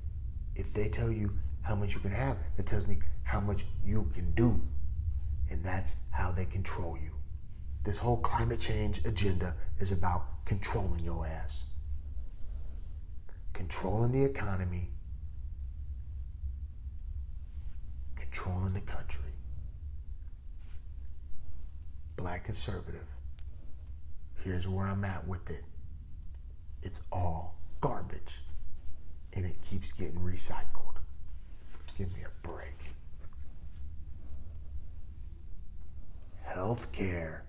if they tell you how much you can have, that tells me how much you can do. And that's how they control you. This whole climate change agenda is about controlling your ass. Controlling the economy. Controlling the country. Black conservative. Here's where I'm at with it. It's all garbage. And it keeps getting recycled. Give me a break. Healthcare.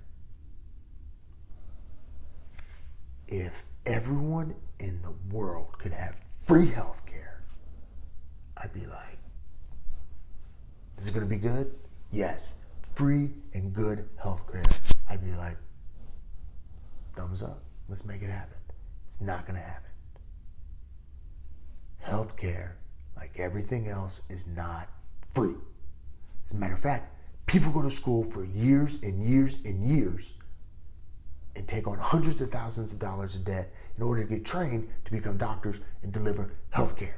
If everyone in the world could have free healthcare, I'd be like, is it gonna be good? Yes. Free and good healthcare. I'd be like, thumbs up. Let's make it happen. It's not gonna happen. Healthcare, like everything else, is not free. As a matter of fact, people go to school for years and years and years and take on hundreds of thousands of dollars of debt in order to get trained to become doctors and deliver healthcare.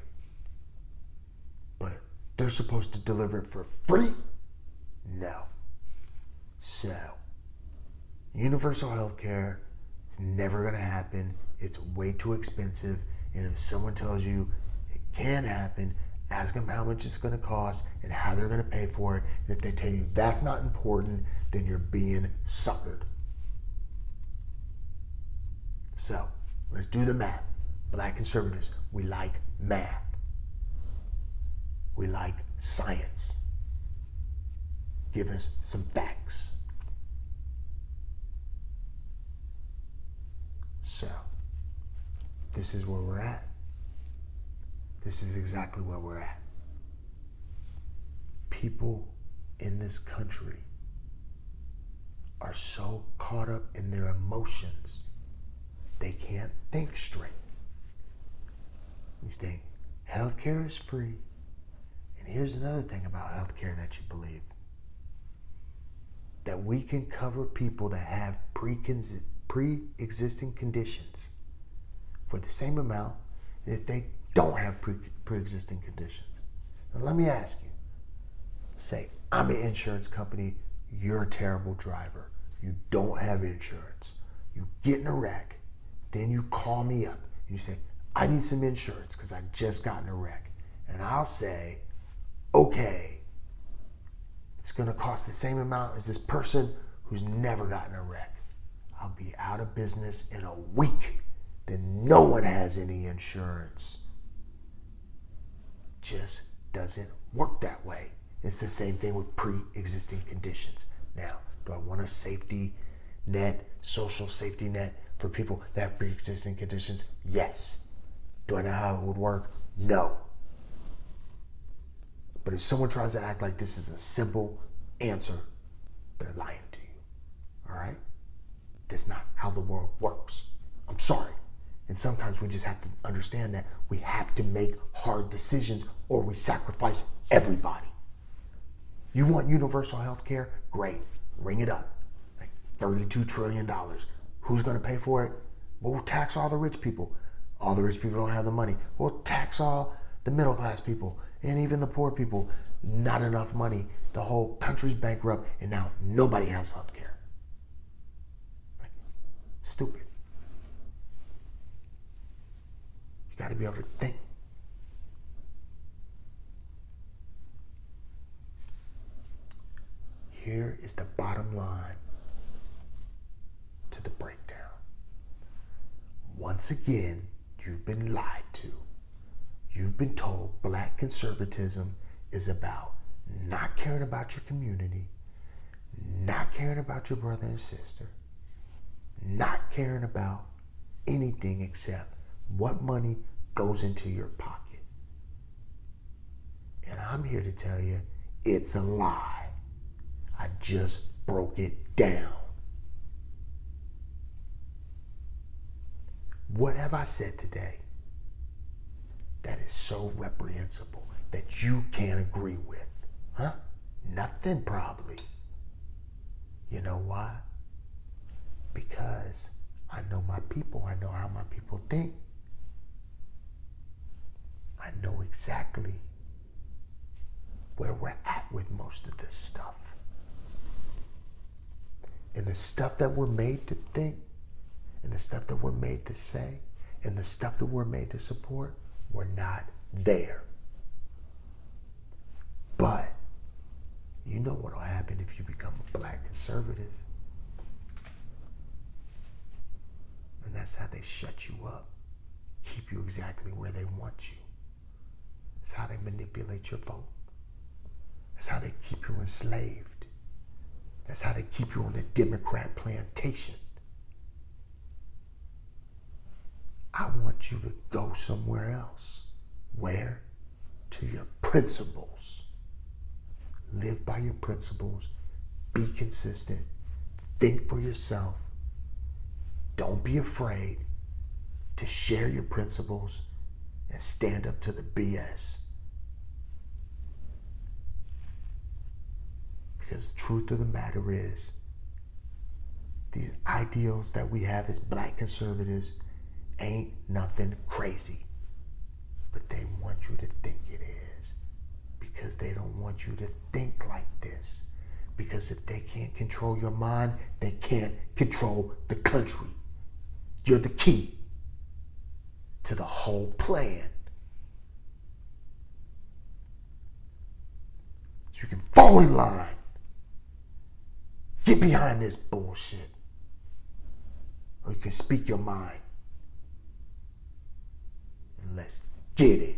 But they're supposed to deliver it for free? No. So, universal healthcare, it's never gonna happen. It's way too expensive. And if someone tells you it can happen, ask them how much it's gonna cost and how they're gonna pay for it. And if they tell you that's not important, then you're being suckered. So, let's do the math. Black conservatives, we like math. We like science. Give us some facts. So, this is where we're at. This is exactly where we're at. People in this country are so caught up in their emotions, they can't think straight. think healthcare is free. And here's another thing about healthcare that you believe. That we can cover people that have pre-existing conditions for the same amount if they don't have pre-existing conditions. Now let me ask you, say I'm an insurance company, you're a terrible driver, you don't have insurance, you get in a wreck, then you call me up and you say, I need some insurance because I just got in a wreck. And I'll say, okay, it's gonna cost the same amount as this person who's never gotten a wreck. I'll be out of business in a week. Then no one has any insurance. Just doesn't work that way. It's the same thing with pre-existing conditions. Now, do I want a safety net, social safety net for people that have pre-existing conditions? Yes. Do I know how it would work? No. But if someone tries to act like this is a simple answer, they're lying to you. All right? That's not how the world works. I'm sorry. And sometimes we just have to understand that we have to make hard decisions or we sacrifice everybody. You want universal health care? Great. Ring it up. Like $32 trillion. Who's going to pay for it? We'll tax all the rich people. All the rich people don't have the money. We'll tax all the middle class people and even the poor people. Not enough money. The whole country's bankrupt and now nobody has health care. Right? It's stupid. You got to be able to think. Here is the bottom line to the breakdown. Once again, you've been lied to. You've been told black conservatism is about not caring about your community, not caring about your brother and sister, not caring about anything except what money goes into your pocket. And I'm here to tell you, it's a lie. I just broke it down. What have I said today that is so reprehensible that you can't agree with? Huh? Nothing, probably. You know why? Because I know my people. I know how my people think. I know exactly where we're at with most of this stuff. And the stuff that we're made to think, and the stuff that we're made to say, and the stuff that we're made to support, we're not there. But you know what will happen if you become a black conservative. And that's how they shut you up, keep you exactly where they want you. That's how they manipulate your vote. That's how they keep you enslaved. That's how they keep you on the Democrat plantation. I want you to go somewhere else. Where? To your principles. Live by your principles. Be consistent. Think for yourself. Don't be afraid to share your principles and stand up to the BS. Because the truth of the matter is, these ideals that we have as black conservatives ain't nothing crazy. But they want you to think it is. Because they don't want you to think like this. Because if they can't control your mind, they can't control the country. You're the key to the whole plan. So you can fall in line. Get behind this bullshit. Or you can speak your mind. And let's get it.